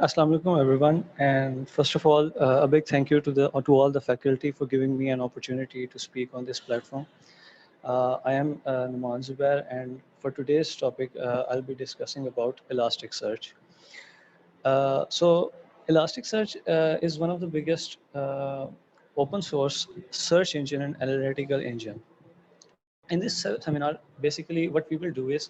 Assalamu alaikum, everyone. And first of all, a big thank you to all the faculty for giving me an opportunity to speak on this platform. I am Numan Zubair, and for today's topic, I'll be discussing about Elasticsearch. So, Elasticsearch is one of the biggest open source search engine and analytical engine. In this seminar, basically what we will do is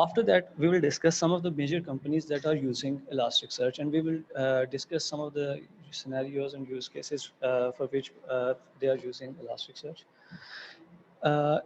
After that, we will discuss some of the major companies that are using Elasticsearch, and we will discuss some of the scenarios and use cases for which they are using Elasticsearch.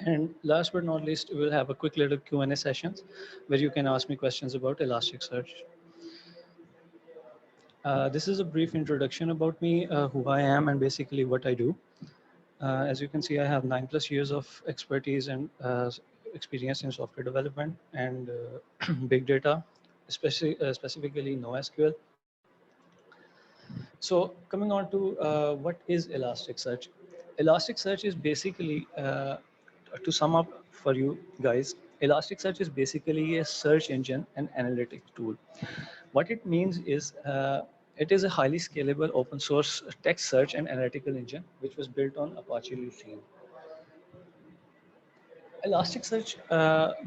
And last but not least, we'll have a quick little Q&A sessions where you can ask me questions about Elasticsearch. This is a brief introduction about me, who I am, and basically what I do. As you can see, I have 9+ years of expertise and experience in software development and big data, especially specifically NoSQL. So coming on to what is Elasticsearch? Elasticsearch is basically, to sum up for you guys, Elasticsearch is basically a search engine and analytics tool. What it means is it is a highly scalable open source text search and analytical engine which was built on Apache Lucene. Elasticsearch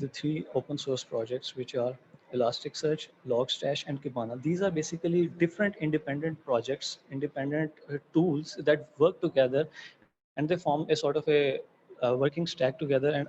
the 3 open source projects which are Elasticsearch, Logstash, and Kibana. These are basically different independent projects, independent tools that work together, and they form a sort of a working stack together. And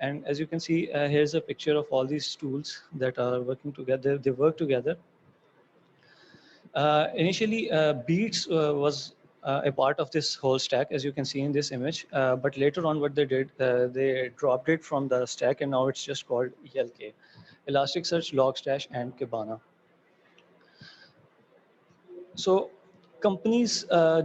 And as you can see, here's a picture of all these tools that are working together. They work together. Initially, Beats was a part of this whole stack, as you can see in this image. But later on, what they did, they dropped it from the stack, and now it's just called ELK, Elasticsearch, Logstash, and Kibana. So companies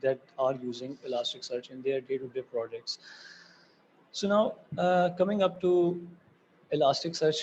that are using Elasticsearch in their day-to-day projects. So now coming up to Elasticsearch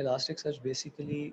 Elasticsearch basically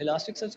Elasticsearch,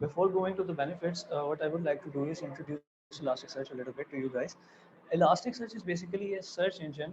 Before going to the benefits, what I would like to do is introduce Elasticsearch a little bit to you guys. Elasticsearch is basically a search engine.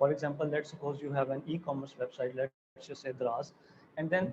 For example, let's suppose you have an e-commerce website, let's just say Draz, and then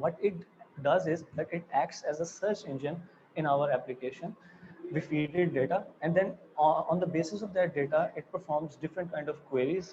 What it does is that it acts as a search engine in our application. We feed it data, and then on the basis of that data, it performs different kind of queries.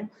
And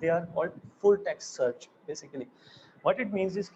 they are called full text search basically. What it means is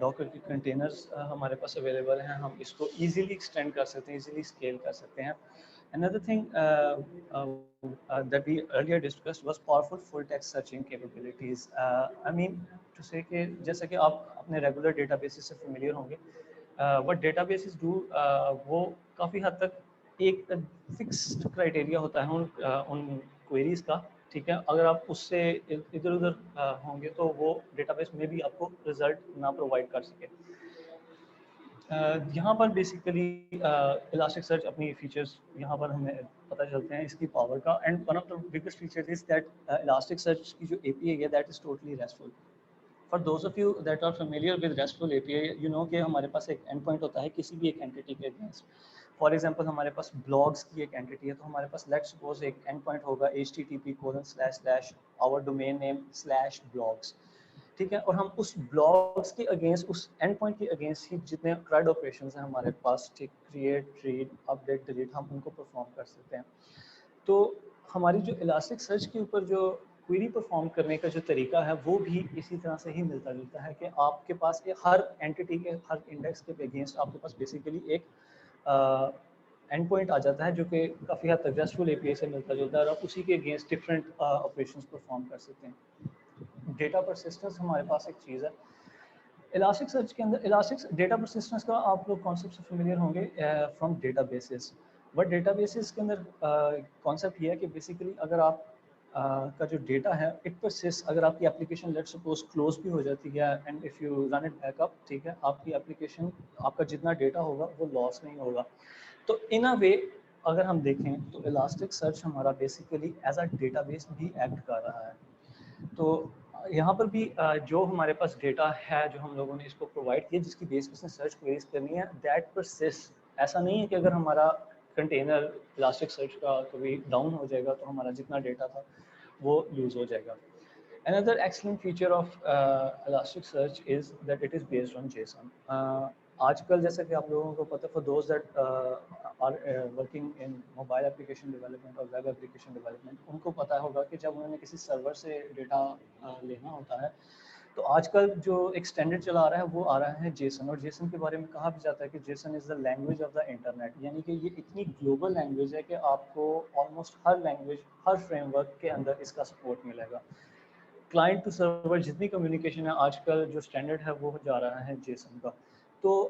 Docker کے containers ہمارے پاس available ہیں, ہم اس کو easily extend کر سکتے ہیں, easily scale کر سکتے ہیں. Another thing that we earlier discussed was powerful full text searching capabilities. I mean to say کہ جیسا کہ آپ اپنے ریگولر ڈیٹا بیسز سے فیملیئر ہوں گے, what databases do وہ کافی حد تک ایک فکسڈ کرائٹیریا ہوتا ہے ان کوئریز کا, ٹھیک ہے. اگر آپ اس سے ادھر ادھر ہوں گے تو وہ ڈیٹا بیس میں بھی آپ کو رزلٹ نہ پرووائڈ کر سکے. یہاں پر بیسیکلی الاسٹک سرچ اپنی فیچرز یہاں پر ہمیں پتہ چلتے ہیں اس کی پاور کا, and one of the biggest feature is that elastic search کی جو اے پی آئی ہے that is totally restful. For those of you that are familiar with restful A P I, you know کہ ہمارے پاس ایک and point ہوتا ہے کسی بھی ایک اینٹی کے اگینسٹ. فار ایگزامپل ہمارے پاس بلاگس کی ایک اینٹی ہے, تو ہمارے پاس لیٹ سپوز ایک اینڈ پوائنٹ ہوگا http://our domain name/blogs, ٹھیک ہے. اور ہم اس بلاگس کے اگینسٹ, اس اینڈ پوائنٹ کے اگینسٹ ہی جتنے CRUD آپریشنز ہیں ہمارے پاس, ٹھیک, کریٹ, ریڈ, اپڈیٹ, ڈیلیٹ, ہم ان کو پرفارم کر سکتے ہیں. تو ہماری جو الاسٹک سرچ کے اوپر جو کوئری پرفارم کرنے کا جو طریقہ ہے وہ بھی اسی طرح سے ہی ملتا جلتا ہے کہ آپ کے پاس ہر اینٹی کے ہر انڈیکس کے اگینسٹ آپ کے پاس بیسیکلی ایک اینڈ پوائنٹ آ جاتا ہے جو کہ کافی حد تک ریسٹفل اے پی آئی سے ملتا جلتا ہے, اور آپ اسی کے اگینسٹ ڈفرینٹ آپریشنس پرفارم کر سکتے ہیں. ڈیٹا پرسسٹنس ہمارے پاس ایک چیز ہے الاسٹک سرچ کے اندر. الاسٹک ڈیٹا پرسسٹنس کا آپ لوگ کانسیپٹ سے فیملیئر ہوں گے from databases. But databases کے اندر کانسیپٹ یہ ہے کہ بیسیکلی اگر آپ کا جو ڈیٹا ہے اٹ پرسسٹ, اگر آپ کی اپلیکیشن لیٹ سپوز کلوز بھی ہو جاتی ہے and if you run it back up, ٹھیک ہے, آپ کی اپلیکیشن, آپ کا جتنا ڈیٹا ہوگا وہ لاس نہیں ہوگا. تو ان اے وے اگر ہم دیکھیں تو الاسٹک سرچ ہمارا basically as a data base بھی ایکٹ کر رہا ہے. تو یہاں پر بھی جو ہمارے پاس ڈیٹا ہے جو ہم لوگوں نے اس کو پرووائڈ کیا جس کی بیس پہ سرچ کوئریز کرنی ہے, دیٹ پرسسٹ. ایسا نہیں ہے کہ اگر ہمارا کنٹینر الاسٹک سرچ کا کبھی ڈاؤن ہو جائے گا تو ہمارا جتنا ڈیٹا تھا وہ لوز ہو جائے گا. Another excellent feature of Elasticsearch is that it is based on JSON. آج کل جیسا کہ آپ لوگوں کو پتہ, for those that are working in mobile application development اور web application development, ان کو پتہ ہوگا کہ جب انہوں نے کسی سرور سے ڈیٹا لینا ہوتا ہے تو آج کل جو ایک اسٹینڈرڈ چلا آ رہا ہے وہ آ رہا ہے جیسن. اور جیسن کے بارے میں کہا بھی جاتا ہے کہ Jason is the language of the internet, یعنی کہ یہ اتنی گلوبل لینگویج ہے کہ آپ کو آلموسٹ ہر لینگویج, ہر فریم ورک کے اندر اس کا سپورٹ ملے گا. کلائنٹ ٹو سرور جتنی کمیونیکیشن ہے آج کل جو اسٹینڈرڈ ہے وہ جا رہا ہے جیسن کا. تو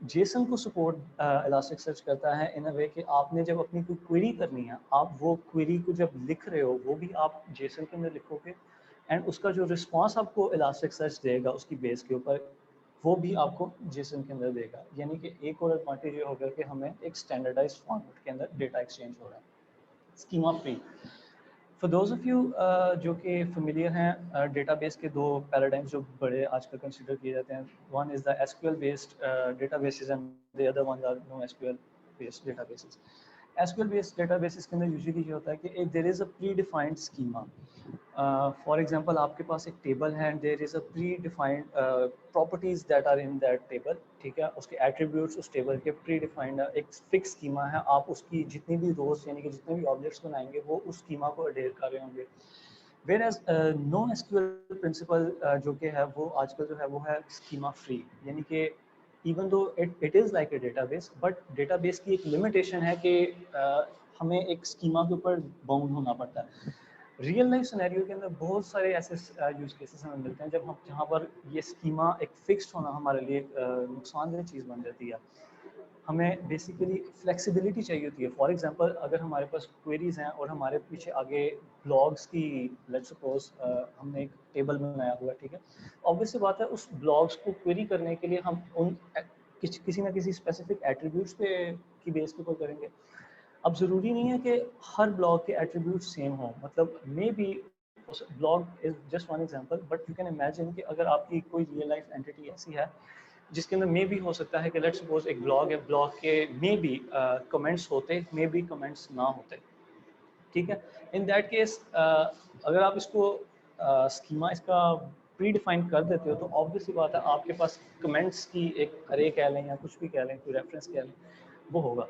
جیسن کو سپورٹ الاسٹک سرچ کرتا ہے ان اے وے کہ آپ نے جب اپنی کوئی کوئری کرنی ہے, آپ وہ کوئری کو جب لکھ رہے ہو وہ بھی آپ جیسن کے اندر لکھو گے, اینڈ اس کا جو رسپانس آپ کو الاسٹک سرچ دے گا اس کی بیس کے اوپر وہ بھی آپ کو جیسن کے اندر دے گا. یعنی کہ ایک اور ایڈوانٹیج یہ ہوگا کہ ہمیں ایک اسٹینڈرڈائز فارمیٹ کے اندر ڈیٹا ایکسچینج ہو رہا ہے schema free. For those of you جو کہ فیملیئر ہیں ڈیٹا بیس کے دو پیراڈائمس جو بڑے آج کل کنسیڈر کیے جاتے ہیں, one is the S Q L based databases and the other one are no S Q L based databases. S Q L based databases کے اندر یوزلی یہ ہوتا ہے کہ there is a predefined schema. For example آپ کے پاس ایک ٹیبل ہے and there is a predefined properties that are in that table, ٹھیک ہے, اس کے ایٹریبیوٹس اس ٹیبل کے پری ڈیفائنڈ ایک فکس اسکیما ہے. آپ اس کی جتنی بھی روز یعنی کہ جتنے بھی آبجیکٹس بنائیں گے وہ اس اسکیما کو اڈیر کر رہے ہوں گے. Whereas no S Q L principle جو کہ ہے وہ آج کل جو ہے وہ ہے اسکیما فری, یعنی کہ even though it is like a data base, but data base کی ایک لمیٹیشن ہے کہ ہمیں ایک اسکیما کے اوپر باؤنڈ ہونا پڑتا ہے. ریئل لائف سینیریو کے اندر بہت سارے ایسے یوز کیسز ہمیں ملتے ہیں جہاں پر یہ اسکیما ایک فکسڈ ہونا ہمارے لیے نقصان دہ چیز بن جاتی ہے. ہمیں بیسیکلی فلیکسیبلٹی چاہیے ہوتی ہے. فار ایگزامپل اگر ہمارے پاس کوئریز ہیں اور ہمارے پیچھے آگے بلاگس کی لیٹ سپوز ہم نے ایک ٹیبل بنایا ہوا ہے, ٹھیک ہے, obvious سی بات ہے اس بلاگس کو کوئری کرنے کے لیے ہم ان کسی نہ کسی اسپیسیفک ایٹریبیوٹس پہ کی بیس کے اوپر کریں گے. اب ضروری نہیں ہے کہ ہر بلاگ کے ایٹریبیوٹ سیم ہوں, مطلب maybe blog is just one example, but you can imagine کہ اگر آپ کی کوئی ریئل لائف اینٹی ایسی ہے جس کے اندر مے بی ہو سکتا ہے کہ لیٹ سپوز ایک بلاگ ہے, بلاگ کے مے بی کمنٹس ہوتے, مے بی کمنٹس نہ ہوتے, ٹھیک ہے. ان دیٹ کیس اگر آپ اس کو اسکیما اس کا پری ڈیفائن کر دیتے ہو تو آبویس سی بات ہے آپ کے پاس کمنٹس کی ایک ارے کہہ لیں یا کچھ بھی کہہ لیں, کوئی ریفرنس کہہ لیں, وہ ہوگا.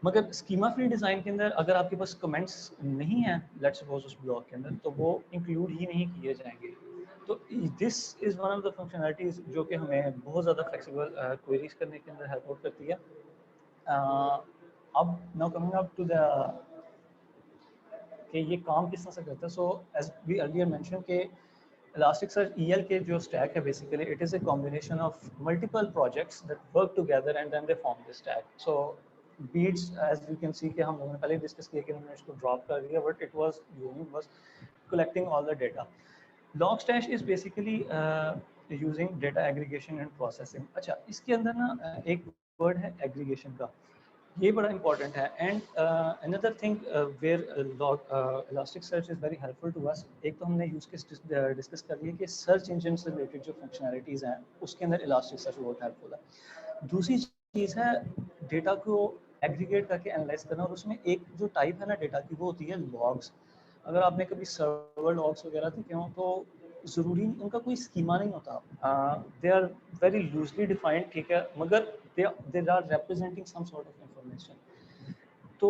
مگر اسکیما فری ڈیزائن کے اندر اگر آپ کے پاس کمنٹس نہیں ہیں لیٹ سپوز اس بلاگ کے اندر تو وہ انکلوڈ ہی نہیں کیے جائیں گے. تو تو this is one of the functionalities جو کہ ہمیں بہت زیادہ فلیکسیبل کوئریز کرنے کے اندر ہیلپ آؤٹ کرتی ہے. اب now coming up to the کہ یہ کام کس طرح سے کرتا ہے. So as we earlier mention کہ Elasticsearch EL کے جو stack ہے basically it is a combination of multiple projects that work together and then they form this stack. So beats as you can see کہ ہم لوگوں نے پہلے discuss کیا کہ ہم نے اس کو ڈراپ کر دیا but it was collecting all the data. Logstash is basically using data aggregation and processing. اچھا اس کے اندر نا ایک ورڈ ہے ایگریگیشن کا, یہ بڑا امپورٹنٹ ہے. And another thing where Elasticsearch is very helpful to us. ایک تو ہم نے یوز کیس ڈسکس کر لیا کہ سرچ انجن سے ریلیٹڈ جو فنکشنالٹیز ہیں اس کے اندر Elasticsearch بہت ہیلپفل ہے. دوسری چیز ہے ڈیٹا کو ایگریگیٹ کر کے انالائز کرنا, اور اس میں ایک جو ٹائپ ہے نا ڈیٹا کی وہ ہوتی ہے لاگس. اگر آپ نے کبھی سرور لاگس وغیرہ دیکھے ہوں تو ضروری ان کا کوئی اسکیما نہیں ہوتا, they are very loosely defined, ٹھیک ہے, مگر they are representing some sort of information. تو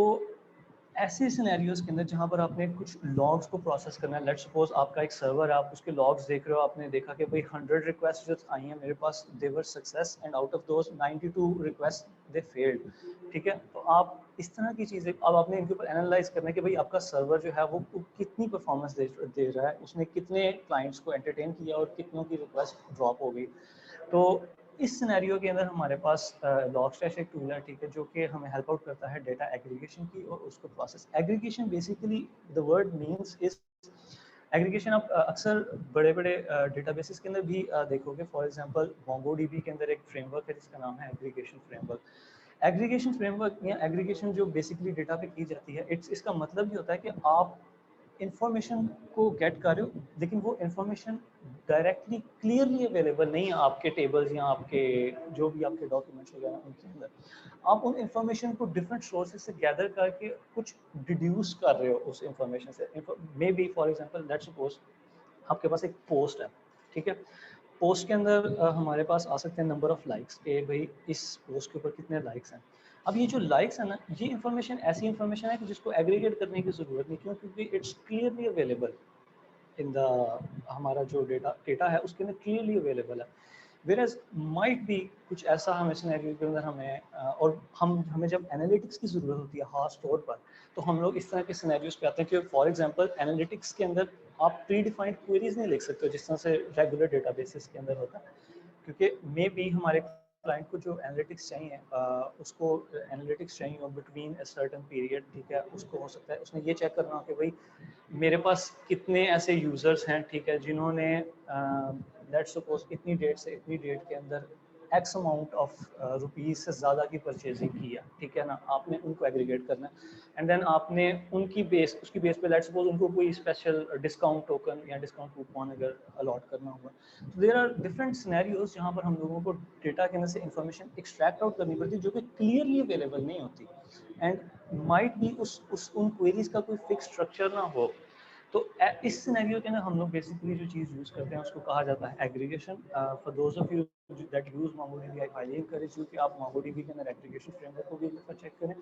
ایسے سینیریوز کے اندر جہاں پر آپ نے کچھ لاگس کو پروسیس کرنا ہے, لیٹ سپوز آپ کا ایک سرور ہے, آپ اس کے لاگس دیکھ رہے ہو, آپ نے دیکھا کہ بھائی 100 ریکویسٹ جو آئی ہیں میرے پاس they were success and out of those 92 requests they failed, ٹھیک ہے. تو آپ اس طرح کی چیزیں اب آپ نے ان کے اوپر انالائز کرنا ہے کہ بھائی آپ کا سرور جو ہے وہ کتنی پرفارمنس دے رہا ہے, اس نے کتنے کلائنٹس کو انٹرٹین کیا اور کتنوں کی ریکویسٹ ڈراپ ہو گئی. تو اس سینیریو کے اندر ہمارے پاس Logstash ایک ٹول ہے, ٹھیک ہے, جو کہ ہمیں ہیلپ آؤٹ کرتا ہے ڈیٹا ایگریگیشن کی اور اس کو process. Aggregation basically the word means is aggregation. آپ اکثر بڑے بڑے ڈیٹا بیسز کے اندر بھی دیکھو گے, فار ایگزامپل MongoDB کے اندر ایک فریم ورک ہے جس کا نام ہے aggregation frame work. Aggregation frame work یا ایگریگیشن جو بیسیکلی ڈیٹا پہ کی جاتی ہے, اس کا مطلب یہ ہوتا ہے کہ آپ انفارمیشن کو گیٹ کر رہے ہو لیکن وہ انفارمیشن ڈائریکٹلی کلیئرلی اویلیبل نہیں ہے آپ کے ٹیبلز یا آپ کے جو بھی آپ کے ڈاکیومنٹس وغیرہ ان کے اندر. آپ ان انفارمیشن کو ڈفرینٹ سورسز سے گیدر کر کے کچھ ڈیڈیوس کر رہے ہو اس انفارمیشن سے. Maybe for example let suppose آپ کے پاس ایک پوسٹ ہے, ٹھیک ہے, پوسٹ کے اندر ہمارے پاس آ سکتے ہیں نمبر آف لائکس کہ بھائی اس پوسٹ کے اوپر کتنے لائکس ہیں. اب یہ جو لائکس ہیں نا, یہ انفارمیشن ایسی انفارمیشن ہے کہ جس کو ایگریگیٹ کرنے کی ضرورت نہیں, کیوں, کیونکہ اٹس کلیئرلی اویلیبل ان دا ہمارا جو ڈیٹا ہے اس کے اندر کلیئرلی اویلیبل ہے. ویئرز مائٹ بی کچھ ایسا ہمیں سینیریو کے اندر ہمیں اور ہمیں جب انالیٹکس کی ضرورت ہوتی ہے خاص طور پر, تو ہم لوگ اس طرح کے سینیریوز پہ آتے ہیں کہ فار ایگزامپل انالیٹکس کے اندر آپ پری ڈیفائنڈ کوئریز نہیں لکھ سکتے جس طرح سے ریگولر ڈیٹا بیسز کے اندر ہوتا ہے, کیونکہ مے بی ہمارے کلائنٹ کو جو انالیٹکس چاہیے اس کو انالیٹکس چاہیے اور بٹوین اے سرٹن پیریڈ, ٹھیک ہے, اس کو ہو سکتا ہے اس نے یہ چیک کرنا ہو کہ بھائی میرے پاس کتنے ایسے یوزرس ہیں, ٹھیک ہے, جنہوں نے لیٹ سپوز اتنی ڈیٹ سے اتنی ڈیٹ کے اندر ایکس اماؤنٹ آف روپیز سے زیادہ کی پرچیزنگ کی ہے, ٹھیک ہے نا. آپ نے ان کو ایگریگیٹ کرنا ہے اینڈ دین آپ نے ان کی بیس اس کی بیس پہ لیٹ سپوز ان کو کوئی اسپیشل ڈسکاؤنٹ ٹوکن یا ڈسکاؤنٹ کوپن اگر الاٹ کرنا ہوگا. تو دیر آر ڈفرنٹ سینیریوز جہاں پر ہم لوگوں کو ڈیٹا کے اندر سے انفارمیشن ایکسٹریکٹ آؤٹ کرنی پڑتی ہے جو کہ کلیئرلی اویلیبل نہیں ہوتی, اینڈ مائٹ بھی ان کوئریز کا کوئی فکس اسٹرکچر نہ ہو. تو اس سینیریو کے اندر ہم لوگ بیسیکلی جو چیز یوز کرتے ہیں اس کو کہا جاتا ہے aggregation. For those of you that use MongoDB, I highly encourage you کہ آپ MongoDB کے اندر ایگریگیشن فریم ورک کو بھی ایک دفعہ چیک کریں.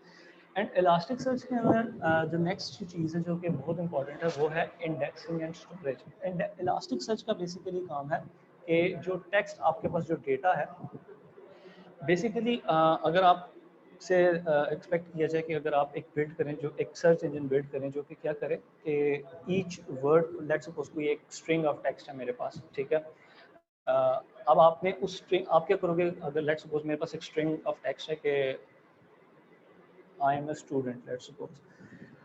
اینڈ Elasticsearch کے اندر جو نیکسٹ چیز ہے جو کہ بہت امپورٹنٹ ہے وہ ہے انڈیکسنگ اینڈ اسٹوریج. Elasticsearch کا بیسیکلی کام ہے کہ جو ٹیکسٹ آپ کے پاس جو ڈیٹا ہے بیسیکلی اگر آپ سے ایکسپیکٹ کیا جائے کہ اگر آپ ایک بلڈ کریں جو ایک سرچ انجن بلڈ کریں جو کہ کیا کرے کہ ایچ ورڈ لیٹ سپوز کوئی ایک اسٹرنگ آف ٹیکسٹ ہے میرے پاس, ٹھیک ہے, اب آپ نے اس اسٹرنگ آپ کیا کرو گے اگر لیٹ سپوز میرے پاس ایک اسٹرنگ آف ٹیکسٹ ہے کہ آئی am a student let suppose,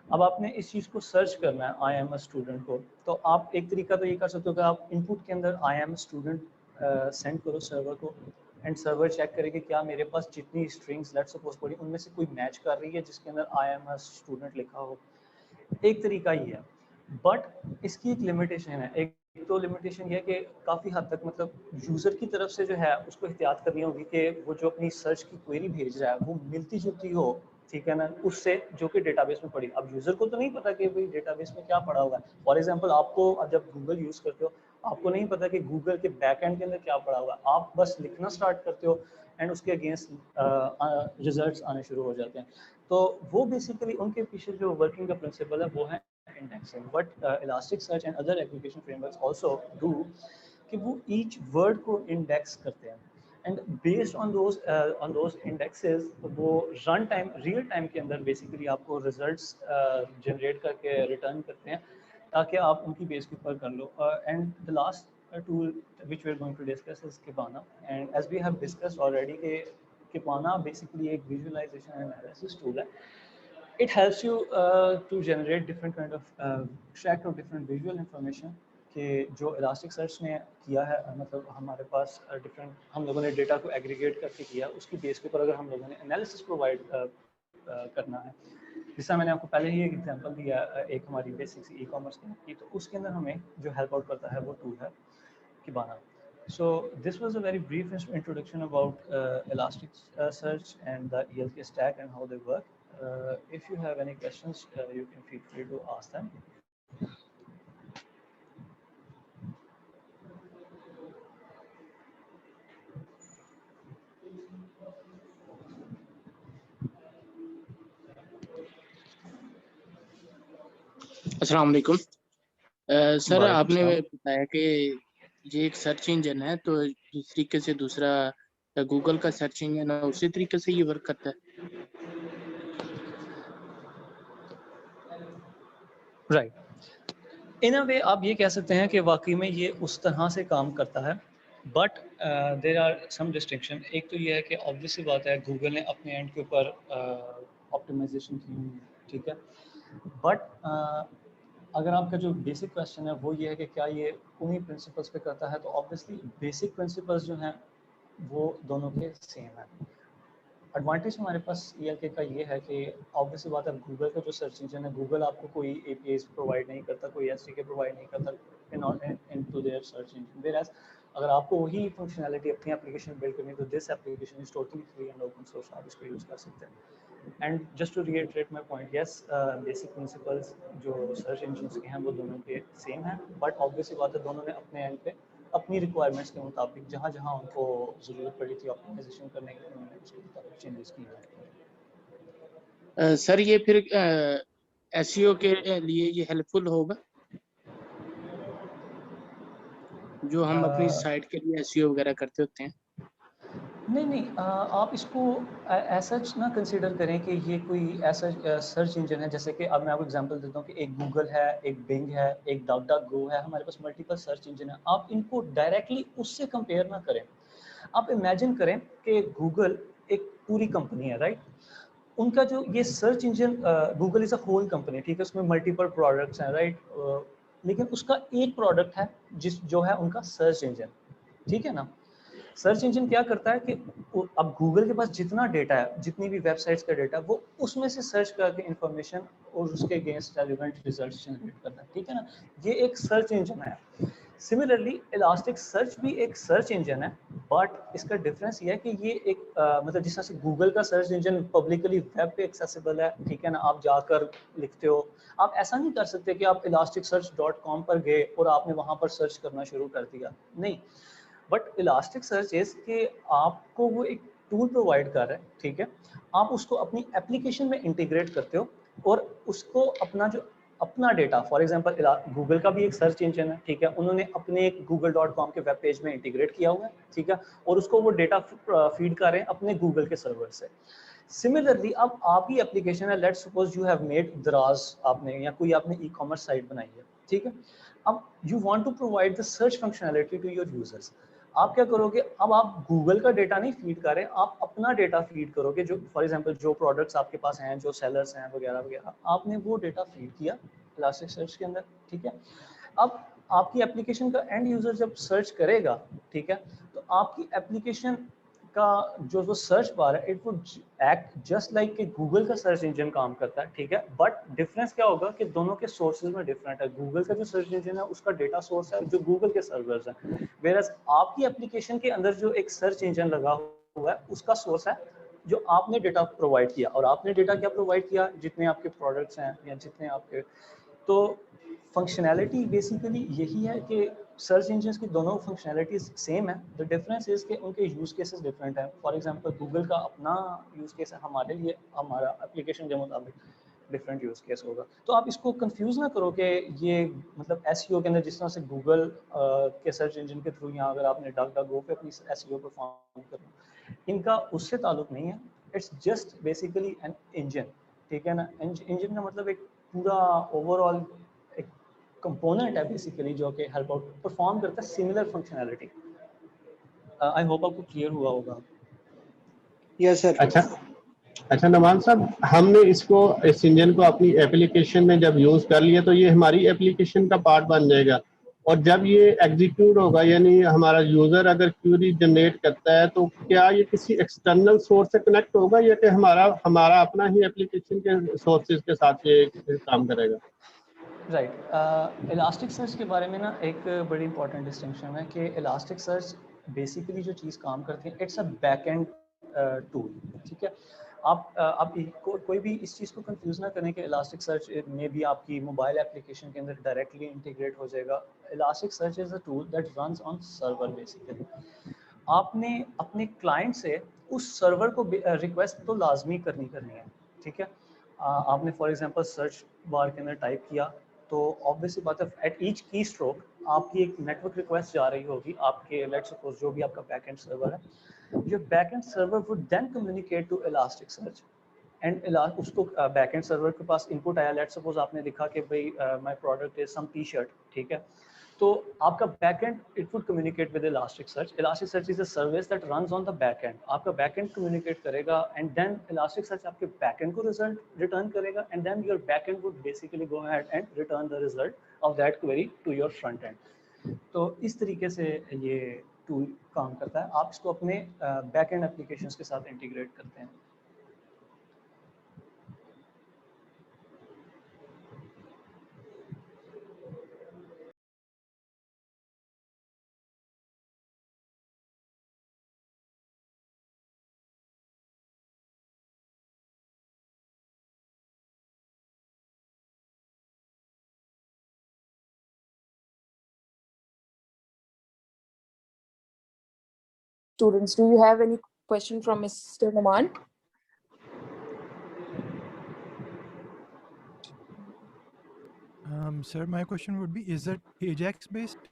اب آپ نے اس چیز کو سرچ کرنا ہے آئی ایم اے اسٹوڈنٹ کو, تو آپ ایک طریقہ تو یہ کر سکتے ہو کہ آپ ان پٹ کے اندر I am a student send کرو سرور کو, اینڈ سرور چیک کرے کہ کیا میرے پاس جتنی اسٹرنگس لیٹ سپوز پڑی ان میں سے کوئی میچ کر رہی ہے جس کے اندر آئی ایم اے اسٹوڈنٹ لکھا ہو. ایک طریقہ یہ ہے, بٹ اس کی ایک لمیٹیشن ہے. ایک تو لمیٹیشن یہ ہے کہ کافی حد تک مطلب یوزر کی طرف سے جو ہے اس کو احتیاط کرنی ہوگی کہ وہ جو اپنی سرچ کی کوئری بھیج رہا ہے وہ ملتی جلتی ہو, ٹھیک ہے نا, اس سے جو کہ ڈیٹا بیس میں پڑی. اب یوزر کو تو نہیں پتا کہ بھائی ڈیٹا بیس میں کیا پڑا ہوگا. فار ایگزامپل آپ کو جب گوگل یوز کرتے ہو آپ کو نہیں پتا کہ گوگل کے بیک اینڈ کے اندر کیا پڑا ہوگا, آپ بس لکھنا اسٹارٹ کرتے ہو اینڈ اس کے اگینسٹ ریزلٹس آنے شروع ہو جاتے ہیں. تو وہ بیسیکلی ان کے پیچھے جو ورکنگ کا پرنسپل ہے وہ ہے indexing. What Elasticsearch and other application frameworks also do کہ وہ each word کو index کرتے ہیں and based on those indexes وہ run time real time کے اندر basically آپ کو results generate کر کے return کرتے ہیں تاکہ آپ ان کی بیس کے اوپر کر لو. And the last tool which we are going to discuss is Kibana, and as we have discussed already کہ Kibana basically ایک visualization and analysis tool ہے. It helps you to generate different kind of extract of different visual information کہ جو Elasticsearch نے کیا ہے مطلب ہمارے پاس ڈفرینٹ ہم لوگوں نے ڈیٹا کو ایگریگیٹ کر کے کیا اس کی بیس کے اوپر اگر ہم لوگوں نے انالیسس پرووائڈ کرنا ہے. جس طرح میں نے آپ کو پہلے ہی ایک ایگزامپل دیا ایک ہماری بیسک ای کامرس کی تو اس کے اندر ہمیں جو ہیلپ آؤٹ کرتا ہے وہ ٹول ہے Kibana. So this was a very brief introduction about Elasticsearch and the ELK stack and how they work. If you have any questions, you can feel free to ask them. السلام علیکم سر. آپ نے بتایا کہ یہ ایک search engine ہے تو جس طریقے سے دوسرا گوگل کا سرچ انجن ہے اسی طریقے سے یہ ورک کرتا ہے. رائٹ. ان اے وے آپ یہ کہہ سکتے ہیں کہ واقعی میں یہ اس طرح سے کام کرتا ہے but there are some distinction. ایک تو یہ ہے کہ obvious سی بات ہے گوگل نے اپنے اینڈ کے اوپر آپٹیمائزیشن کی ہوئی ہے ٹھیک ہے بٹ اگر آپ کا جو بیسک کویشچن ہے وہ یہ ہے کہ کیا یہ انہی پرنسپلس پہ کرتا ہے تو obviously بیسک پرنسپلس جو ہیں وہ دونوں کے سیم ہیں. ایڈوانٹیج ہمارے پاس ELK کا یہ ہے کہ obvious سی بات ہے گوگل کا جو سرچ انجن ہے گوگل آپ کو کوئی APIs پرووائڈ نہیں کرتا کوئی SDK پرووائڈ نہیں کرتا into their search engine. Whereas اگر آپ کو وہی فنکشنالٹی اپنی اپلیکیشن بلڈ کرنی ہے تو this application is totally free and open source آپ اس کو یوز کر سکتے ہیں. And just to reiterate my point yes basic principles جو سرچ انجنس کے ہیں وہ دونوں کے سیم ہیں بٹ obvious سی بات ہے دونوں نے اپنے اینڈ پہ اپنی ریکوائرمنٹس کے مطابق جہاں جہاں ان کو ضرورت پڑی تھی آپٹیمائزیشن کرنے کی انہوں نے اس کے مطابق چینجز کی ہیں. سر یہ پھر SEO کے لیے یہ ہیلپ فل ہوگا جو ہم اپنی سائٹ کے لیے SEO وغیرہ کرتے ہوتے ہیں. نہیں آپ اس کو ایسا نہ کنسیڈر کریں کہ یہ کوئی ایسا سرچ انجن ہے جیسے کہ اب میں آپ کو ایگزامپل دیتا ہوں کہ ایک گوگل ہے ایک بنگ ہے ایک ڈاک ڈاک گو ہے ہمارے پاس ملٹیپل سرچ انجن ہے. آپ ان کو ڈائریکٹلی اس سے کمپیئر نہ کریں. آپ امیجن کریں کہ گوگل ایک پوری کمپنی ہے رائٹ. ان کا جو یہ search engine Google is a whole company ٹھیک ہے اس میں ملٹیپل پروڈکٹس ہیں رائٹ لیکن اس کا ایک پروڈکٹ ہے جو ہے ان کا سرچ انجن ٹھیک ہے نا. سرچ انجن کیا کرتا ہے کہ اب گوگل کے پاس جتنا ڈیٹا ہے جتنی بھی ویب سائٹس کا ڈیٹا وہ اس میں سے سرچ کر کے انفارمیشن اور اس کے اگینسٹ ریلیونٹ ریزلٹس جنریٹ کرتا ہے ٹھیک ہے نا. یہ ایک سرچ انجن ہے. سملرلی Elasticsearch بھی ایک سرچ انجن ہے بٹ اس کا ڈفرینس یہ ہے کہ یہ ایک مطلب جس طرح سے گوگل کا سرچ انجن پبلکلی ویب پہ ایکسیسیبل ہے ٹھیک ہے نا. آپ جا کر لکھتے ہو آپ ایسا نہیں کر سکتے کہ آپ elasticsearch.com پر گئے اور آپ نے وہاں پر سرچ کرنا شروع کر دیا نہیں. بٹ Elasticsearch از کہ آپ کو وہ ایک ٹول پرووائڈ کر رہا ہے ٹھیک ہے. آپ اس کو اپنی اپلیکیشن میں انٹیگریٹ کرتے ہو اور اس کو اپنا جو اپنا ڈیٹا فار ایگزامپل گوگل کا بھی ایک سرچ انجن ہے ٹھیک ہے انہوں نے اپنے ایک google.com کے ویب پیج میں انٹیگریٹ کیا ہوا ہے ٹھیک ہے اور اس کو وہ ڈیٹا فیڈ کر رہے ہیں اپنے گوگل کے سرور سے. سملرلی اب آپ کی اپلیکیشن ہے let's suppose you have made دراز آپ نے یا کوئی آپ نے ای کامرس سائٹ بنائی ہے ٹھیک ہے. اب you want to provide the search functionality to your users. آپ کیا کرو گے اب آپ گوگل کا ڈیٹا نہیں فیڈ کر رہے آپ اپنا ڈیٹا فیڈ کرو گے جو فار ایگزامپل جو پروڈکٹس آپ کے پاس ہیں جو سیلرس ہیں وغیرہ وغیرہ آپ نے وہ ڈیٹا فیڈ کیا Elasticsearch کے اندر ٹھیک ہے. اب آپ کی اپلیکیشن کا اینڈ یوزر جب سرچ کرے گا ٹھیک ہے تو آپ کی اپلیکیشن کا جو سرچ بار ہے it would act just like کہ گوگل کا سرچ انجن کام کرتا ہے ٹھیک ہے. بٹ ڈفرینس کیا ہوگا کہ دونوں کے سورسز میں ڈفرینٹ ہے. گوگل کا جو سرچ انجن ہے اس کا ڈیٹا سورس ہے جو گوگل کے سرورز ہیں ویئرز آپ کی اپلیکیشن کے اندر جو ایک سرچ انجن لگا ہوا ہے اس کا سورس ہے جو آپ نے ڈیٹا پرووائڈ کیا. اور آپ نے ڈیٹا کیا پرووائڈ کیا جتنے آپ کے پروڈکٹس ہیں یا جتنے آپ کے تو فنکشنالٹی بیسیکلی یہی ہے کہ سرچ انجنس کی دونوں فنکشنالٹیز سیم ہیں. دا ڈفرینس از کہ ان کے یوز کیسز ڈفرینٹ ہیں. فار ایگزامپل گوگل کا اپنا یوز کیس ہے ہمارے لیے ہمارا اپلیکیشن کے مطابق ڈفرینٹ یوز کیس ہوگا. تو آپ اس کو کنفیوز نہ کرو کہ یہ مطلب ایس ای او کے اندر جس طرح سے گوگل کے سرچ انجن کے تھرو یہاں اگر آپ نے ڈاک ڈاک گو پہ اپنی ایس ای او پرفارم کرنا, ان کا اس سے تعلق نہیں ہے. It's just basically an engine, ٹھیک ہے نا. انجن کا مطلب ایک پورا اوور آل ایک کمپوننٹ ہے بیسیکلی جو کہ ہیلپ آؤٹ پرفارم کرتا ہے سملر فنکشنالٹی. آئی ہوپ آپ کو کلیئر ہوا ہوگا. یس سر. اچھا نمان صاحب, ہم نے اس انجن کو اپنی ایپلیکیشن میں جب یوز کر لیا تو یہ ہماری ایپلیکیشن کا پارٹ بن جائے گا, اور جب یہ ایگزیکیوٹ ہوگا یعنی ہمارا یوزر اگر کیوری جنریٹ کرتا ہے تو کیا یہ کسی ایکسٹرنل سورس سے کنیکٹ ہوگا یا کہ ہمارا اپنا ہی ایپلیکیشن کے سورسز کے ساتھ یہ کام کرے گا؟ رائٹ. الاسٹک سرچ کے بارے میں نا ایک بڑی امپورٹنٹ ڈسٹنکشن ہے کہ الاسٹک سرچ بیسیکلی جو چیز کام کرتی ہے it's a back end tool, ٹھیک ہے. آپ کوئی بھی اس چیز کو کنفیوز نہ کریں کہ الاسٹک سرچ میں بھی آپ کی موبائل اپلیکیشن کے اندر ڈائریکٹلی انٹیگریٹ ہو جائے گا. Elastic search is a tool that runs on server basically. آپ نے اپنے کلائنٹ سے اس سرور کو ریکویسٹ تو لازمی کرنی ہے, ٹھیک ہے. آپ نے فار ایگزامپل سرچ بار کے اندر ٹائپ کیا تو obviously بات ہے ایٹ ایچ کی اسٹروک آپ کی ایک نیٹ ورک ریکویسٹ جا رہی ہوگی آپ کے لیٹس سپوز جو بھی آپ کا بیک اینڈ سرور ہے. Your backend server would then communicate to Elasticsearch and اس کو بیک اینڈ سرور کے پاس انپٹ آیا. لیٹ سپوز آپ نے لکھا کہ بھائی my product is some T shirt, ٹھیک ہے. تو آپ کا back and it would communicate with Elasticsearch. Elasticsearch is a service that runs on the back end. آپ کا بیک اینڈ کمیونیکیٹ کرے گا اینڈ دین Elasticsearch آپ کے بیک اینڈ کو ریزلٹ ریٹرن کرے گا and then your back end would basically go ahead and return the result of that query to your front end. تو اس طریقے سے یہ ٹول کام کرتا ہے. آپ اس کو اپنے بیک اینڈ اپلیکیشنز کے ساتھ انٹیگریٹ کرتے ہیں. Students, do you have any question from Mr. Naman? Sir, my question would be, is it Ajax based?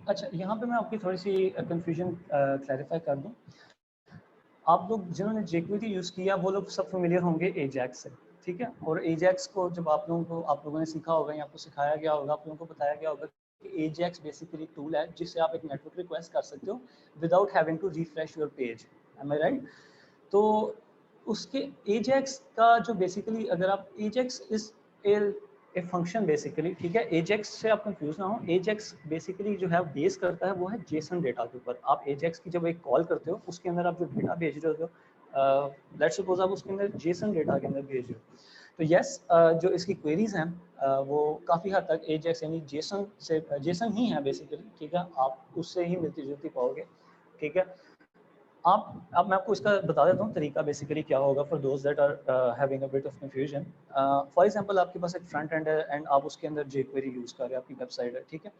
اچھا, یہاں پہ میں آپ کی تھوڑی سی کنفیوژن کلیریفائی کر دوں. آپ لوگ جنہوں نے jQuery یوز کیا وہ لوگ سب فیملیئر ہوں گے ایجیکس سے, ٹھیک ہے. اور ایجیکس کو جب آپ لوگوں نے سیکھا ہوگا یا آپ کو سکھایا گیا ہوگا, آپ لوگوں کو بتایا گیا ہوگا کہ ایجیکس بیسیکلی ٹول ہے جس سے آپ ایک نیٹ ورک ریکویسٹ کر سکتے ہو without having to refresh your page. Am I right? تو اس کے ایجیکس کا جو بیسیکلی اگر آپ Ajax is a function basically, ٹھیک ہے. ایجیکس سے آپ کنفیوز نہ ہو. ایجیکس بیسیکلی جو ہے بیس کرتا ہے وہ ہے جیسن ڈیٹا کے اوپر. آپ ایجیکس کی جب ایک کال کرتے ہو اس کے اندر آپ جو ڈیٹا بھیج رہے ہو, لیٹ سپوز آپ اس کے اندر جیسن ڈیٹا کے اندر بھیج رہے ہو. تو یس, جو اس کی کوئریز ہیں وہ کافی حد تک ایجیکس یعنی جیسن ہی ہیں بیسیکلی, ٹھیک ہے. آپ اس سے ہی ملتی جلتی پاؤ گے, ٹھیک ہے. اب میں آپ کو اس کا بتا دیتا ہوں طریقہ بیسیکلی کیا ہوگا for those that are having a bit of confusion. For example آپ کے پاس ایک فرنٹ اینڈ ہے اینڈ آپ اس کے اندر jQuery یوز کر رہے ہیں, آپ کی ویب سائٹ ہے, ٹھیک ہے.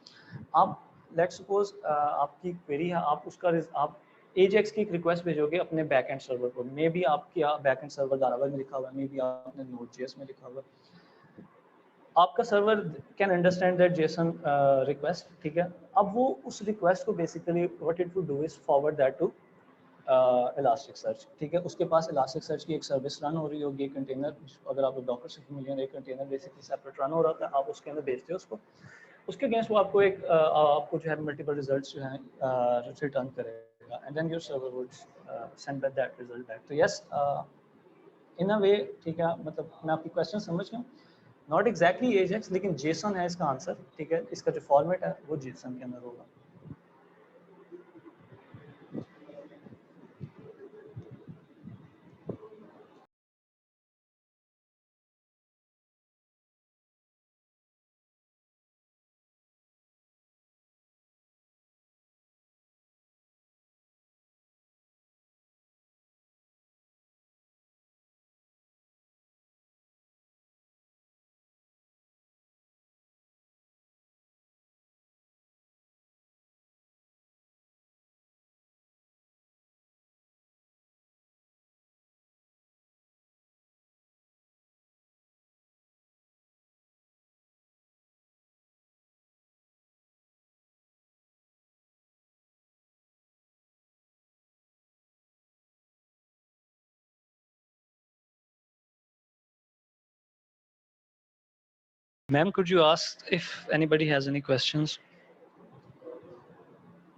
آپ لیٹ سپوز آپ کی کوئری ہے, آپ اس کا آپ ایجیکس کی ایک ریکویسٹ بھیجو گے اپنے بیک اینڈ سرور کو. مے بی آپ کی بیک اینڈ سرور Laravel میں لکھا ہوا ہے, مے بی آپ نے Node.js میں لکھا ہوا ہے. آپ کا server can understand that JSON request, ٹھیک ہے. اب وہ اس ریکویسٹ کو basically what it will do is forward that to Elasticsearch, ٹھیک ہے. اس کے پاس Elasticsearch کی ایک سروس رن ہو رہی ہوگی, ایک کنٹینر. اگر آپ ڈاکر سے فیملیئر, ایک کنٹینر بیسیکلی سیپریٹ رن ہو رہا تھا, آپ اس کے اندر بھیجتے ہو اس کو. اس کے اگینسٹ وہ آپ کو آپ کو جو ہے ملٹیپل ریزلٹس جو ہیں ریٹرن کرے گا and then your server would send back that result back. تو یس ان اے وے, ٹھیک ہے. مطلب میں آپ کی کویشچن سمجھ گیا ہوں. ناٹ ایگزیکٹلی ایجیکس لیکن جیسن ہے اس کا آنسر, ٹھیک ہے. اس کا جو فارمیٹ ہے وہ جیسن کے اندر ہوگا. Ma'am, could you ask if anybody has any questions?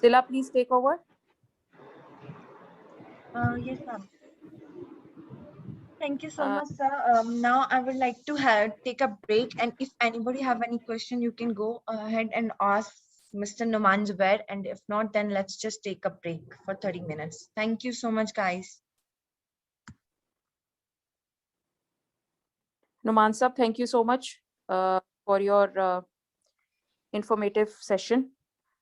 Sila, please take over. Yes, ma'am. Thank you so much, sir. Now I would like to take a break, and if anybody have any question, you can go ahead and ask Mr. Numan Zubair, and if not, then let's just take a break for 30 minutes. Thank you so much, guys. Numan sir, thank you so much for your informative session.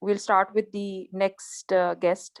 we'll start with the next guest.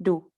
do.